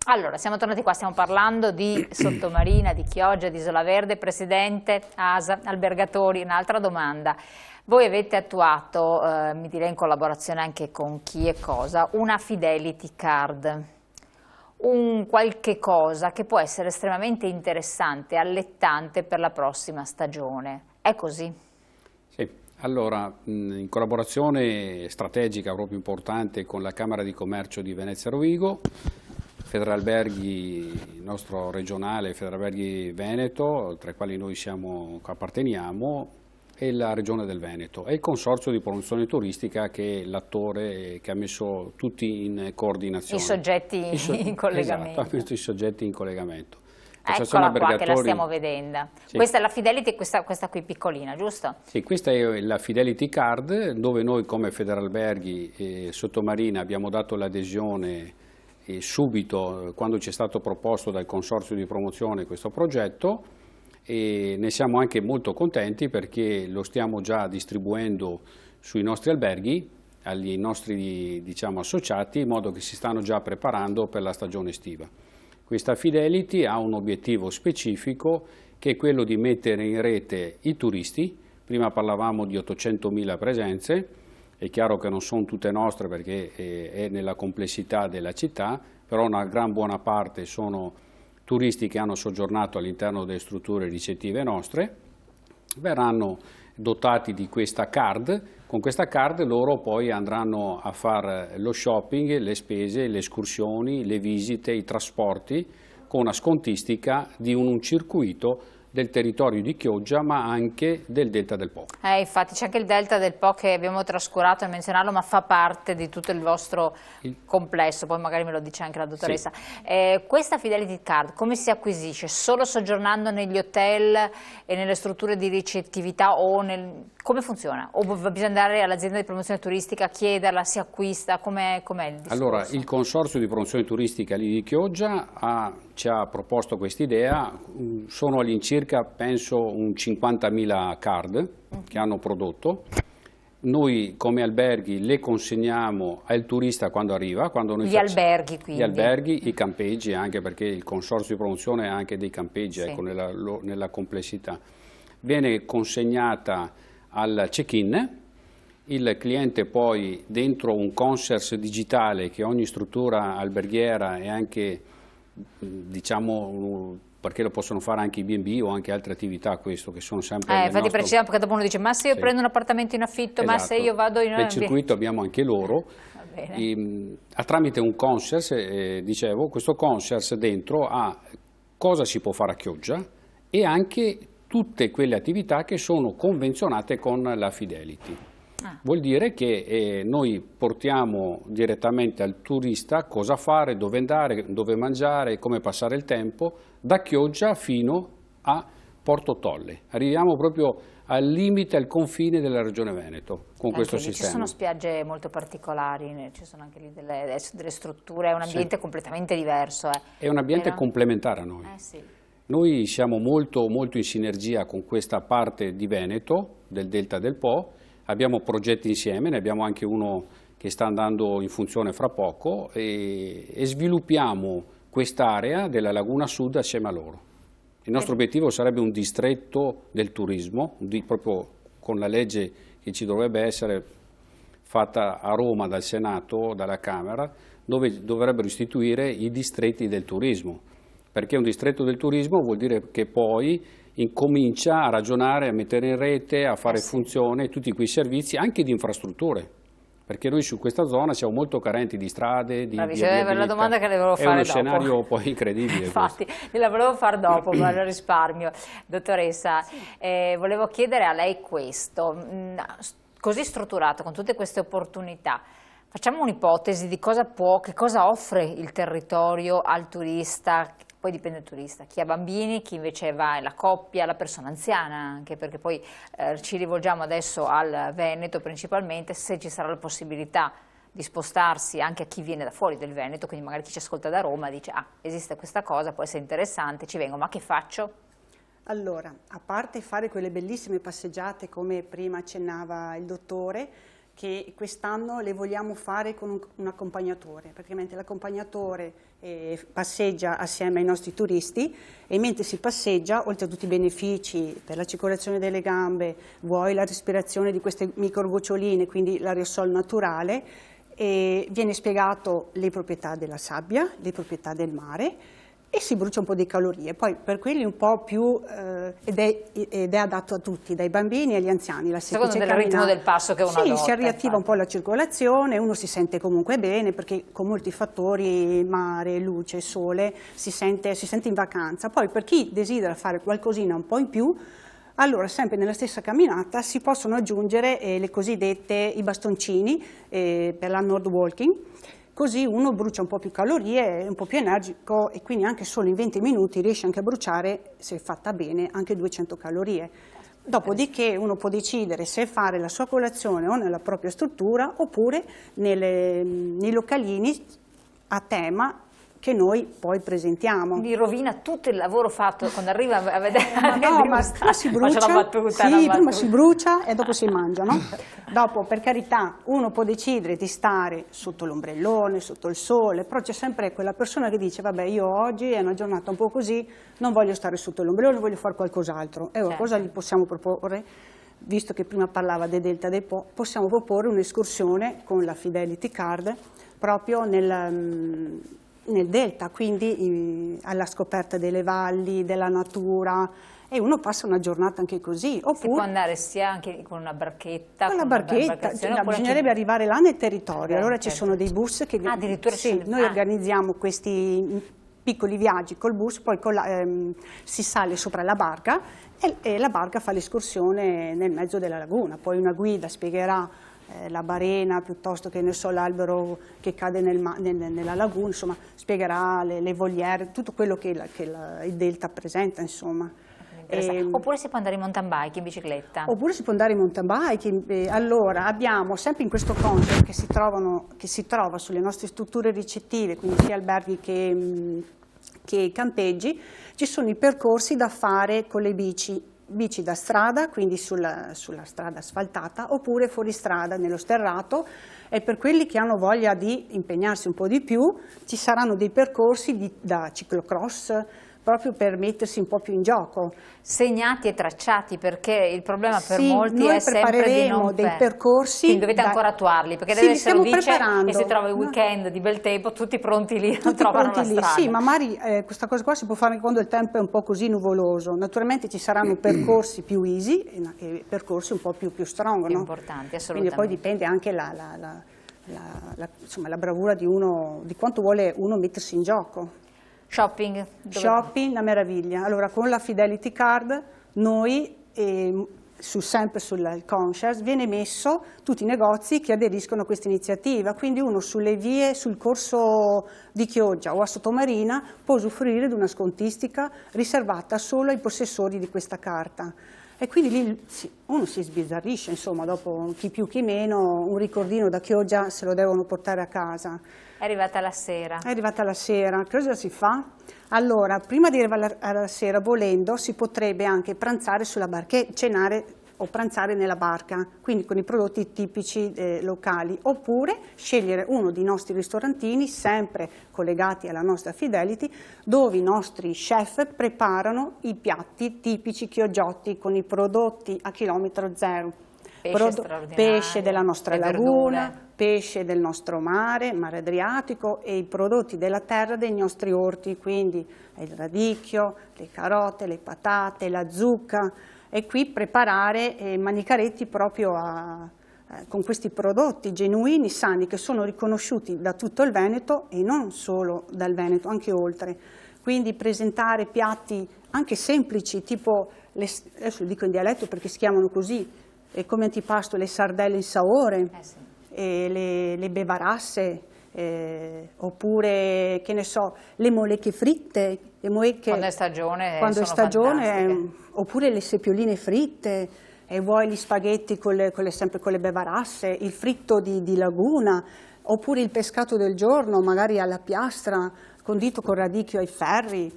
Allora, siamo tornati qua, stiamo parlando di Sottomarina, di Chioggia, di Isola Verde. Presidente ASA, albergatori, un'altra domanda. Voi avete attuato, mi direi in collaborazione anche con chi e cosa, una Fidelity Card, un qualche cosa che può essere estremamente interessante, allettante per la prossima stagione. È così? Sì, allora in collaborazione strategica proprio importante con la Camera di Commercio di Venezia Rovigo, Federalberghi, il nostro regionale Federalberghi Veneto, tra i quali noi apparteniamo, e la Regione del Veneto, e il Consorzio di Promozione Turistica, che è l'attore che ha messo tutti in coordinazione. I soggetti in collegamento. Esatto, i soggetti in collegamento. Eccola qua che la stiamo vedendo. Sì. Questa è la Fidelity e questa qui piccolina, giusto? Sì, questa è la Fidelity Card, dove noi come Federalberghi e Sottomarina abbiamo dato l'adesione subito quando ci è stato proposto dal Consorzio di Promozione questo progetto, e ne siamo anche molto contenti perché lo stiamo già distribuendo sui nostri alberghi, agli nostri associati, in modo che si stanno già preparando per la stagione estiva. Questa Fidelity ha un obiettivo specifico, che è quello di mettere in rete i turisti. Prima parlavamo di 800.000 presenze, è chiaro che non sono tutte nostre perché è nella complessità della città, però una gran buona parte sono turisti che hanno soggiornato all'interno delle strutture ricettive nostre, verranno dotati di questa card. Con questa card loro poi andranno a fare lo shopping, le spese, le escursioni, le visite, i trasporti, con una scontistica di un circuito del territorio di Chioggia, ma anche del Delta del Po. Infatti c'è anche il Delta del Po che abbiamo trascurato a menzionarlo, ma fa parte di tutto il vostro complesso, poi magari me lo dice anche la dottoressa. Sì. Questa Fidelity Card come si acquisisce? Solo soggiornando negli hotel e nelle strutture di ricettività o come funziona? O bisogna andare all'azienda di promozione turistica a chiederla, si acquista? Com'è il discorso? Allora, il Consorzio di Promozione Turistica lì di Chioggia ci ha proposto questa idea. Sono all'incirca, penso, 50.000 card che hanno prodotto. Noi come alberghi le consegniamo al turista quando arriva. Alberghi quindi? Gli alberghi, i campeggi, anche perché il Consorzio di Promozione ha anche dei campeggi, sì. Ecco, nella complessità. Viene consegnata al check-in, il cliente poi dentro un concierge digitale che ogni struttura alberghiera e anche perché lo possono fare anche i B&B o anche altre attività, questo che sono sempre infatti precisiamo, perché dopo uno dice ma se io prendo un appartamento in affitto, esatto. Ma se io vado in nel circuito abbiamo anche loro. Tramite un concierge, dicevo, questo concierge dentro ha cosa si può fare a Chioggia e anche tutte quelle attività che sono convenzionate con la Fidelity. Vuol dire che noi portiamo direttamente al turista cosa fare, dove andare, dove mangiare, come passare il tempo, da Chioggia fino a Porto Tolle. Arriviamo proprio al limite, al confine della Regione Veneto con questo sistema. Ci sono spiagge molto particolari, ci sono anche lì delle strutture, è un ambiente completamente diverso. È un ambiente complementare a noi. Sì. Noi siamo molto in sinergia con questa parte di Veneto, del Delta del Po. Abbiamo progetti insieme, ne abbiamo anche uno che sta andando in funzione fra poco e sviluppiamo quest'area della Laguna Sud assieme a loro. Il nostro obiettivo sarebbe un distretto del turismo, proprio con la legge che ci dovrebbe essere fatta a Roma dal Senato, dalla Camera, dove dovrebbero istituire i distretti del turismo. Perché un distretto del turismo vuol dire che poi incomincia a ragionare, a mettere in rete, a fare funzione tutti quei servizi, anche di infrastrutture, perché noi su questa zona siamo molto carenti di strade, di viabilità. La domanda che le volevo fare dopo. È uno scenario poi incredibile. Infatti, gliela volevo fare dopo, ma lo risparmio. Dottoressa, volevo chiedere a lei questo, così strutturato, con tutte queste opportunità, facciamo un'ipotesi di che cosa offre il territorio al turista. Poi dipende dal turista, chi ha bambini, chi invece va, la coppia, la persona anziana anche, perché poi ci rivolgiamo adesso al Veneto principalmente, se ci sarà la possibilità di spostarsi anche a chi viene da fuori del Veneto, quindi magari chi ci ascolta da Roma dice esiste questa cosa, può essere interessante, ci vengo, ma che faccio? Allora, a parte fare quelle bellissime passeggiate come prima accennava il dottore, che quest'anno le vogliamo fare con un accompagnatore. Praticamente l'accompagnatore passeggia assieme ai nostri turisti e mentre si passeggia, oltre a tutti i benefici per la circolazione delle gambe, vuoi la respirazione di queste microgoccioline, quindi l'aerosol naturale, e viene spiegato le proprietà della sabbia, le proprietà del mare e si brucia un po' di calorie. Poi per quelli un po' più, ed è adatto a tutti, dai bambini agli anziani. La secondo il ritmo del passo che uno adotta. Sì, si riattiva un po' la circolazione, uno si sente comunque bene perché con molti fattori, mare, luce, sole, si sente in vacanza. Poi per chi desidera fare qualcosina un po' in più, allora sempre nella stessa camminata si possono aggiungere i bastoncini per la Nord Walking, così uno brucia un po' più calorie, è un po' più energico e quindi anche solo in 20 minuti riesce anche a bruciare, se fatta bene, anche 200 calorie. Dopodiché uno può decidere se fare la sua colazione o nella propria struttura oppure nei localini a tema che noi poi presentiamo. Mi rovina tutto il lavoro fatto quando arriva a vedere. Ma si brucia, prima si brucia e dopo si mangia, no? Dopo, per carità, uno può decidere di stare sotto l'ombrellone, sotto il sole, però c'è sempre quella persona che dice vabbè, io oggi è una giornata un po' così, non voglio stare sotto l'ombrellone, voglio fare qualcos'altro. E allora cosa gli possiamo proporre? Visto che prima parlava del Delta del Po, possiamo proporre un'escursione con la Fidelity Card proprio nel delta, quindi alla scoperta delle valli, della natura, e uno passa una giornata anche così. Oppure, si può andare sia anche con una barchetta? Con una barchetta, bisognerebbe arrivare là nel territorio, allora ci sono dei bus che addirittura noi organizziamo questi piccoli viaggi col bus, poi si sale sopra la barca e la barca fa l'escursione nel mezzo della laguna, poi una guida spiegherà la barena piuttosto che l'albero che cade nella laguna, insomma spiegherà le voliere, tutto quello che il delta presenta, insomma. Oppure si può andare in mountain bike, in bicicletta? Oppure si può andare in mountain bike. Allora abbiamo sempre in questo concept che si trova sulle nostre strutture ricettive, quindi sia alberghi che campeggi, ci sono i percorsi da fare con le bici da strada, quindi sulla strada asfaltata, oppure fuori strada nello sterrato, e per quelli che hanno voglia di impegnarsi un po' di più ci saranno dei percorsi da ciclocross, proprio per mettersi un po' più in gioco. Segnati e tracciati, perché il problema per molti è sempre di non dei percorsi. Quindi dovete ancora attuarli, perché deve essere e si trova il weekend di bel tempo, tutti pronti lì, non trovano la strada. Sì, ma magari questa cosa qua si può fare anche quando il tempo è un po' così nuvoloso. Naturalmente ci saranno percorsi più easy e percorsi un po' più strong, più no? Importanti, assolutamente. Quindi poi dipende anche insomma, la bravura di uno, di quanto vuole uno mettersi in gioco. Shopping? Shopping, la meraviglia. Allora, con la Fidelity Card noi, sempre sul concierge, viene messo tutti i negozi che aderiscono a questa iniziativa, quindi uno sulle vie, sul corso di Chioggia o a Sottomarina può usufruire di una scontistica riservata solo ai possessori di questa carta. E quindi lì uno si sbizzarrisce, insomma, dopo chi più chi meno, un ricordino da Chioggia se lo devono portare a casa. È arrivata la sera. È arrivata la sera, cosa si fa? Allora, prima di arrivare alla sera, volendo, si potrebbe anche pranzare sulla barca, cenare o pranzare nella barca, quindi con i prodotti tipici locali, oppure scegliere uno dei nostri ristorantini, sempre collegati alla nostra Fidelity, dove i nostri chef preparano i piatti tipici chioggiotti con i prodotti a chilometro zero. Pesce della nostra laguna, pesce del nostro mare Adriatico, e i prodotti della terra dei nostri orti, quindi il radicchio, le carote, le patate, la zucca, e qui preparare manicaretti proprio con questi prodotti genuini, sani, che sono riconosciuti da tutto il Veneto e non solo dal Veneto, anche oltre. Quindi presentare piatti anche semplici, tipo, adesso lo dico in dialetto perché si chiamano così, come antipasto le sardelle in saore, le bevarasse, oppure, che ne so, le molecche fritte, quando è stagione, oppure le sepioline fritte, e vuoi gli spaghetti sempre con le bevarasse, il fritto di laguna, oppure il pescato del giorno, magari alla piastra, condito con radicchio ai ferri,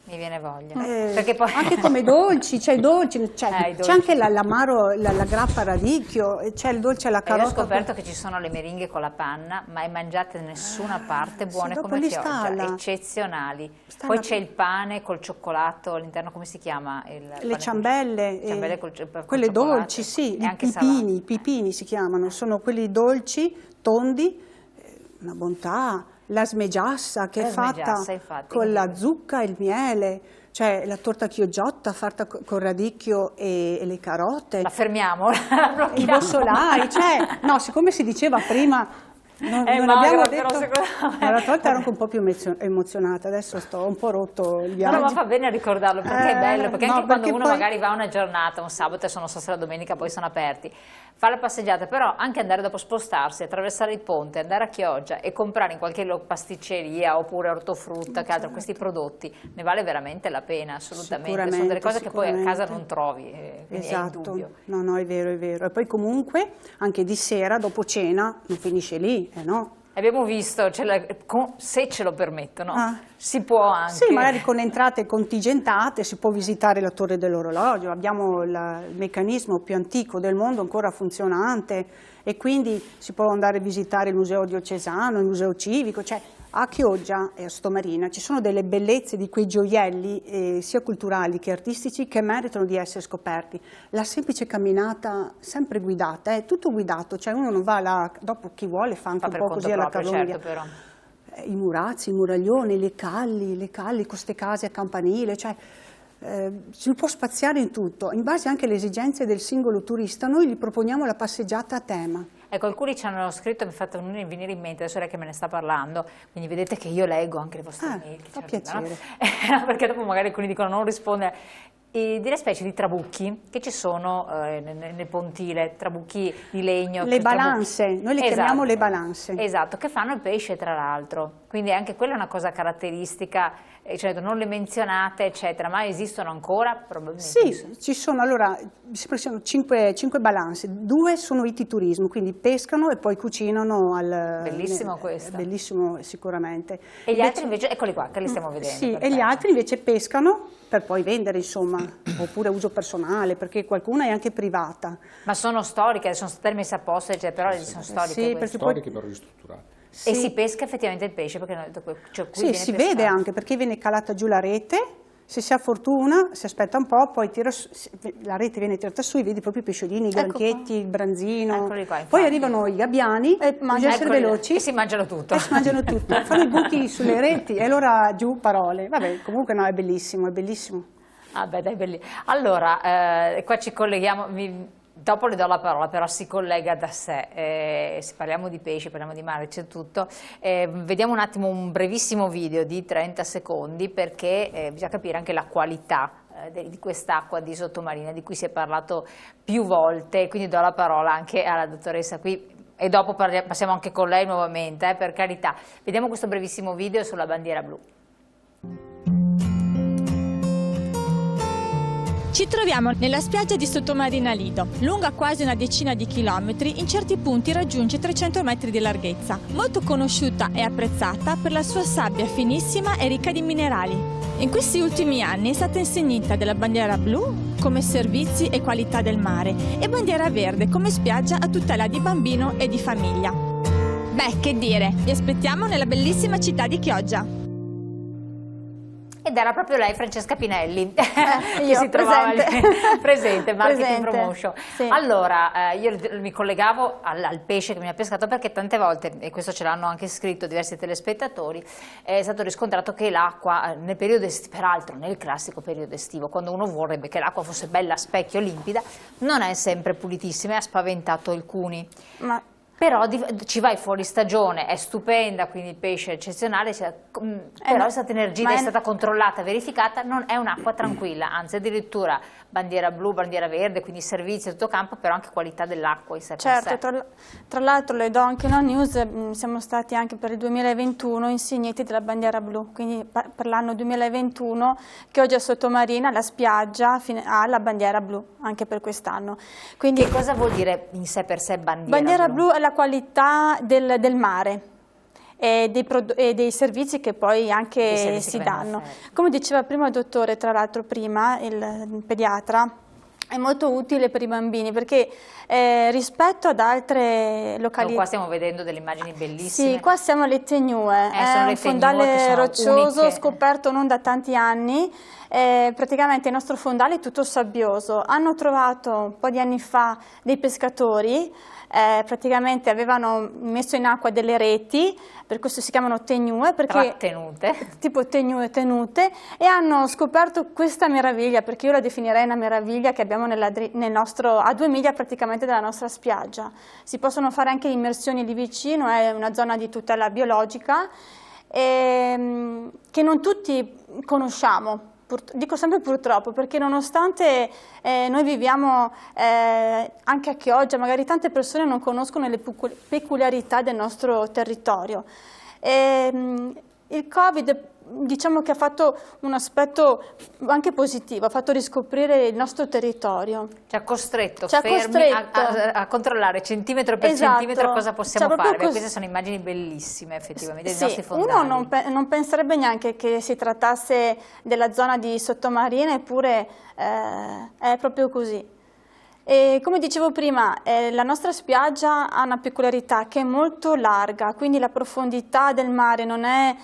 Mi viene voglia. Perché poi... Anche come dolci, c'è anche l'amaro, la grappa a radicchio, c'è il dolce alla carota. Io ho scoperto che ci sono le meringhe con la panna, mai mangiate da nessuna parte, buone come Chioggia, eccezionali. Poi c'è il pane col cioccolato all'interno, come si chiama? Le ciambelle, quelle dolci, sì, i pipini si chiamano, sono quelli dolci, tondi, una bontà. La smegiassa che è fatta con la zucca e il miele, cioè la torta chiogiotta fatta con radicchio e le carote. La fermiamo? I bossolai, no, siccome si diceva prima... Non abbiamo detto, l'altra volta ero anche un po' più emozionata, adesso sto un po' rotto il viaggio. No, ma fa bene a ricordarlo perché è bello, perché anche quando uno magari va una giornata, un sabato, adesso non so se la domenica poi sono aperti, fa la passeggiata, però anche andare dopo spostarsi, attraversare il ponte, andare a Chioggia e comprare in qualche pasticceria oppure ortofrutta, che altro, questi prodotti, ne vale veramente la pena, assolutamente, sono delle cose che poi a casa non trovi, esatto, no, è vero, e poi comunque anche di sera, dopo cena, non finisce lì. No? Abbiamo visto, se ce lo permettono, si può anche... Sì, magari con entrate contingentate si può visitare la torre dell'orologio, abbiamo il meccanismo più antico del mondo ancora funzionante e quindi si può andare a visitare il museo diocesano, il museo civico, cioè a Chioggia e a Stomarina ci sono delle bellezze di quei gioielli sia culturali che artistici che meritano di essere scoperti. La semplice camminata sempre guidata, è tutto guidato, cioè uno non va là, dopo chi vuole fa anche un po' così alla carlonghe. Certo, I murazzi, i muraglioni, le calli, queste case a campanile, cioè si può spaziare in tutto, in base anche alle esigenze del singolo turista, noi gli proponiamo la passeggiata a tema. Ecco, alcuni ci hanno scritto e mi è fatto venire in mente, adesso lei che me ne sta parlando, quindi vedete che io leggo anche le vostre mail. Fa piacere. No? Perché dopo magari alcuni dicono non risponde. Delle specie di trabucchi che ci sono nel pontile, trabucchi di legno. Le balanze, noi le chiamiamo le balanze. Esatto, che fanno il pesce tra l'altro, quindi anche quella è una cosa caratteristica, cioè non le menzionate eccetera, ma esistono ancora? Probabilmente sì, ci sono, allora, mi sembra che siano 5 balanze, 2 sono iti-turismo, quindi pescano e poi cucinano al... Bellissimo questo. Bellissimo sicuramente. E gli altri invece, eccoli qua, che li stiamo vedendo. Sì, e gli altri invece pescano per poi vendere, insomma, oppure uso personale, perché qualcuna è anche privata. Ma sono storiche, sono state messe a posto, però sono storiche. Sì, storiche però ristrutturate. Sì. E si pesca effettivamente il pesce? Perché sì, si vede anche, perché viene calata giù la rete, se si ha fortuna si aspetta un po', poi la rete viene tirata su e vedi proprio i pesciolini, i granchietti, il branzino. Poi arrivano i gabbiani, bisogna essere veloci. E si mangiano tutto. E si mangiano tutto, fanno i buchi sulle reti e allora giù parole. Vabbè, comunque no, è bellissimo, è bellissimo. Ah beh, dai, bellissimo. Allora, qua ci colleghiamo... Dopo le do la parola, però si collega da sé, se parliamo di pesci, parliamo di mare, c'è tutto. Vediamo un attimo un brevissimo video di 30 secondi perché bisogna capire anche la qualità di quest'acqua di sottomarina di cui si è parlato più volte, quindi do la parola anche alla dottoressa qui e dopo passiamo anche con lei nuovamente, per carità. Vediamo questo brevissimo video sulla bandiera blu. Ci troviamo nella spiaggia di Sottomarina Lido, lunga quasi una decina di chilometri, in certi punti raggiunge 300 metri di larghezza, molto conosciuta e apprezzata per la sua sabbia finissima e ricca di minerali. In questi ultimi anni è stata insignita della bandiera blu come servizi e qualità del mare e bandiera verde come spiaggia a tutela di bambino e di famiglia. Beh, che dire, vi aspettiamo nella bellissima città di Chioggia. Ed era proprio lei, Francesca Pinelli, che io, si trovava presente, marketing promotion. Sì. Allora, io mi collegavo al pesce che mi ha pescato perché tante volte, e questo ce l'hanno anche scritto diversi telespettatori, è stato riscontrato che l'acqua nel periodo estivo, peraltro nel classico periodo estivo, quando uno vorrebbe che l'acqua fosse bella a specchio, limpida, non è sempre pulitissima e ha spaventato alcuni. Però ci vai fuori stagione, è stupenda, quindi il pesce è eccezionale, però è stata energita, è stata controllata, verificata, non è un'acqua tranquilla, anzi addirittura bandiera blu, bandiera verde, quindi servizi a tutto campo, però anche qualità dell'acqua in sé per sé. Certo, tra l'altro le do anche una news, siamo stati anche per il 2021 insigniti della bandiera blu, quindi per l'anno 2021 Chioggia Sottomarina, la spiaggia, ha la bandiera blu, anche per quest'anno. Che cosa vuol dire in sé per sé bandiera blu? Bandiera blu è la qualità del mare. e dei servizi che poi anche si danno. Come diceva prima il dottore, tra l'altro prima, il pediatra, è molto utile per i bambini perché rispetto ad altre località... Qua stiamo vedendo delle immagini bellissime. Sì, qua siamo alle Tegnue, è un fondale roccioso uniche, scoperto non da tanti anni. Praticamente il nostro fondale è tutto sabbioso. Hanno trovato un po' di anni fa dei pescatori, praticamente avevano messo in acqua delle reti, per questo si chiamano tegnue, perché tipo tegnue tenute, e hanno scoperto questa meraviglia, perché io la definirei una meraviglia che abbiamo nel nostro, a 2 miglia praticamente dalla nostra spiaggia. Si possono fare anche immersioni lì vicino, è una zona di tutela biologica che non tutti conosciamo. Dico sempre purtroppo, perché nonostante noi viviamo anche a Chioggia, magari tante persone non conoscono le peculiarità del nostro territorio. Il Covid, diciamo che ha fatto un aspetto anche positivo, ha fatto riscoprire il nostro territorio. Ci ha costretto a controllare centimetro per centimetro cosa possiamo fare. Queste sono immagini bellissime effettivamente dei nostri fondali. Uno non penserebbe neanche che si trattasse della zona di sottomarina, eppure è proprio così. E come dicevo prima, la nostra spiaggia ha una peculiarità che è molto larga, quindi la profondità del mare non è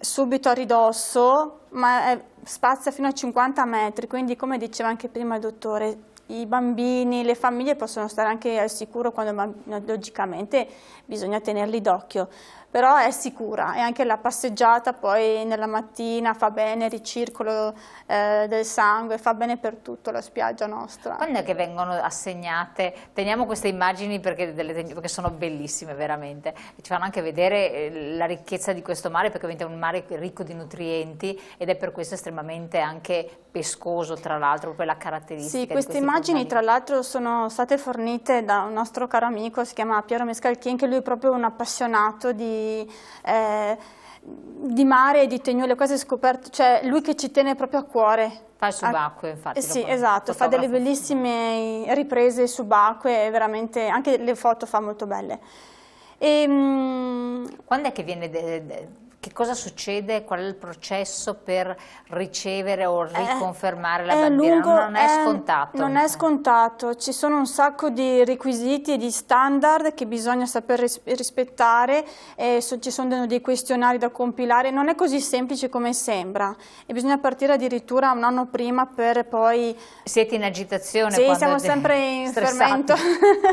subito a ridosso, ma spazia fino a 50 metri, quindi come diceva anche prima il dottore, i bambini, le famiglie possono stare anche al sicuro quando logicamente bisogna tenerli d'occhio. Però è sicura, e anche la passeggiata poi nella mattina fa bene, il ricircolo del sangue, fa bene per tutto la spiaggia nostra. Quando è che vengono assegnate? Teniamo queste immagini perché sono bellissime veramente, ci fanno anche vedere la ricchezza di questo mare, perché ovviamente è un mare ricco di nutrienti ed è per questo estremamente anche pescoso, tra l'altro, proprio la caratteristica. Sì, queste immagini tra l'altro sono state fornite da un nostro caro amico, si chiama Piero Mescalchin, che lui è proprio un appassionato di mare e di tegnole, quasi scoperto, cioè lui che ci tiene proprio a cuore. Fa il subacqueo, infatti. Sì, esatto, fa delle bellissime riprese subacquee e veramente anche le foto fa molto belle. Quando è che viene... Che cosa succede? Qual è il processo per ricevere o riconfermare la bandiera? Non è scontato. Non è scontato, ci sono un sacco di requisiti e di standard che bisogna saper rispettare, ci sono dei questionari da compilare, non è così semplice come sembra e bisogna partire addirittura un anno prima per poi... Siete in agitazione? Sì, siamo sempre in fermento,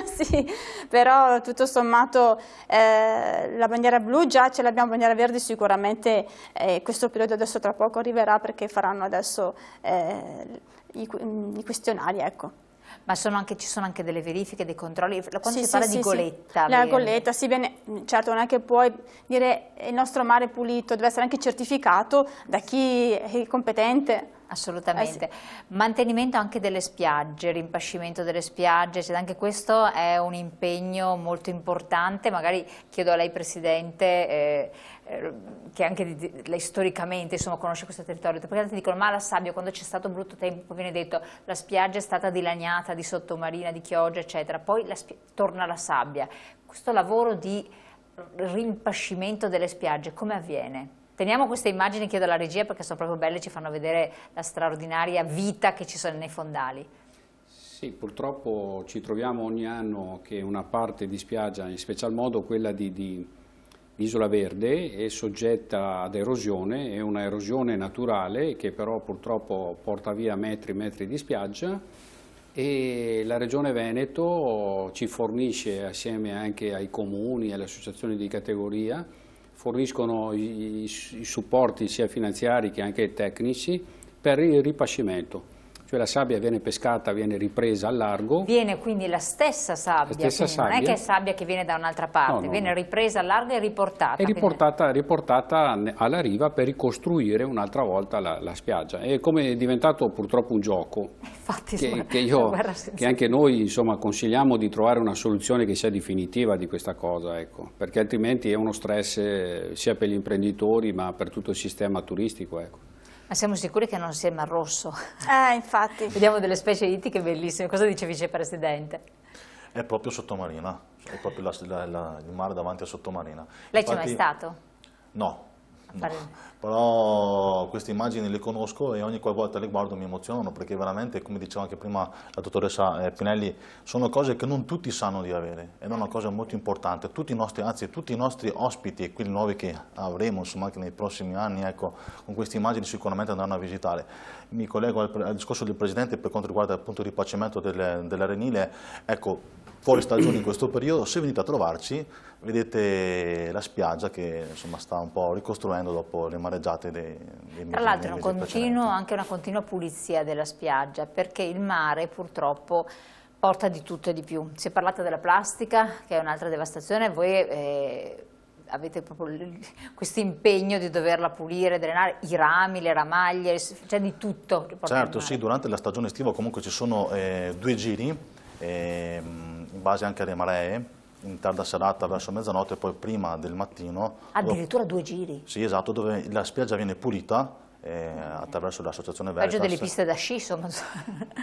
sì, però tutto sommato la bandiera blu già ce l'abbiamo, bandiera verde sicuramente questo periodo adesso tra poco arriverà, perché faranno adesso i questionari, ecco. Ma ci sono anche delle verifiche, dei controlli, quando si parla di goletta? La goletta, sì, bene, certo non è che puoi dire il nostro mare è pulito, deve essere anche certificato da chi è competente. Assolutamente. Mantenimento anche delle spiagge, rimpascimento delle spiagge, cioè anche questo è un impegno molto importante. Magari chiedo a lei Presidente, che anche lei storicamente insomma conosce questo territorio, perché tanti dicono ma la sabbia, quando c'è stato brutto tempo viene detto la spiaggia è stata dilaniata di sottomarina, di Chioggia eccetera, poi torna la sabbia. Questo lavoro di rimpascimento delle spiagge come avviene? Teniamo queste immagini, chiedo alla regia perché sono proprio belle, ci fanno vedere la straordinaria vita che ci sono nei fondali. Sì, purtroppo ci troviamo ogni anno che una parte di spiaggia, in special modo quella di Isola Verde, è soggetta ad erosione, è una erosione naturale che però purtroppo porta via metri e metri di spiaggia, e la Regione Veneto ci fornisce, assieme anche ai comuni e alle associazioni di categoria, forniscono i supporti sia finanziari che anche tecnici per il ripascimento. Cioè la sabbia viene pescata, viene ripresa al largo. Viene quindi la stessa sabbia, non è che è sabbia che viene da un'altra parte, viene ripresa al largo e riportata. E riportata alla riva per ricostruire un'altra volta la spiaggia. È come è diventato purtroppo un gioco. Infatti, che anche noi insomma consigliamo di trovare una soluzione che sia definitiva di questa cosa, ecco, perché altrimenti è uno stress sia per gli imprenditori ma per tutto il sistema turistico, ecco. Ma siamo sicuri che non sia il Mar Rosso? Infatti. Vediamo delle specie ittiche bellissime. Cosa dice Vicepresidente? È proprio sottomarina. è proprio il mare davanti a Sottomarina. Lei c'è mai stato? No. No, però queste immagini le conosco e ogni qualvolta le guardo mi emozionano, perché veramente, come diceva anche prima la dottoressa Pinelli, sono cose che non tutti sanno di avere, ed è una cosa molto importante. Tutti i nostri ospiti e quelli nuovi che avremo, insomma, anche nei prossimi anni, ecco, con queste immagini sicuramente andranno a visitare. Mi collego al discorso del Presidente per quanto riguarda appunto il ripacimento dell'arenile. Ecco, fuori stagione in questo periodo, se venite a trovarci, vedete la spiaggia che insomma sta un po' ricostruendo dopo le mareggiate dei mesi. Tra l'altro anche una continua pulizia della spiaggia, perché il mare purtroppo porta di tutto e di più. Si è parlato della plastica, che è un'altra devastazione, voi avete proprio questo impegno di doverla pulire, drenare, i rami, le ramaglie, c'è di tutto. Certo, sì, durante la stagione estiva comunque ci sono 2 giri, in base anche alle maree, in tarda serata verso mezzanotte e poi prima del mattino. Addirittura 2 giri? Sì, esatto, dove la spiaggia viene pulita attraverso l'associazione Veritas. Peggio delle piste da sci, insomma.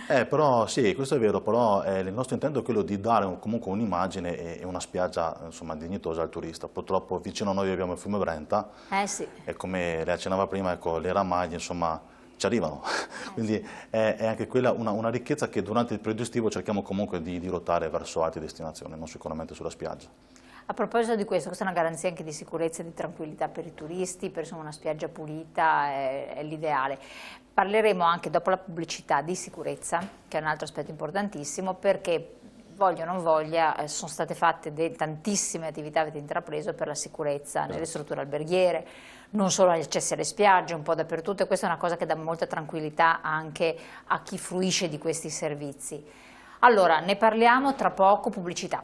Però sì, questo è vero, però il nostro intento è quello di dare comunque un'immagine e una spiaggia insomma dignitosa al turista. Purtroppo vicino a noi abbiamo il fiume Brenta, sì. E come lei accennava prima, ecco, le ramaglie insomma ci arrivano, quindi è anche quella una ricchezza che durante il periodo estivo cerchiamo comunque di dirottare verso altre destinazioni, non sicuramente sulla spiaggia. A proposito di questo, questa è una garanzia anche di sicurezza e di tranquillità per i turisti, per una spiaggia pulita è l'ideale. Parleremo anche dopo la pubblicità di sicurezza, che è un altro aspetto importantissimo, perché voglia o non voglia sono state fatte tantissime attività avete intrapreso per la sicurezza nelle strutture alberghiere, non solo agli accessi alle spiagge, un po' dappertutto, e questa è una cosa che dà molta tranquillità anche a chi fruisce di questi servizi. Allora, ne parliamo tra poco, pubblicità.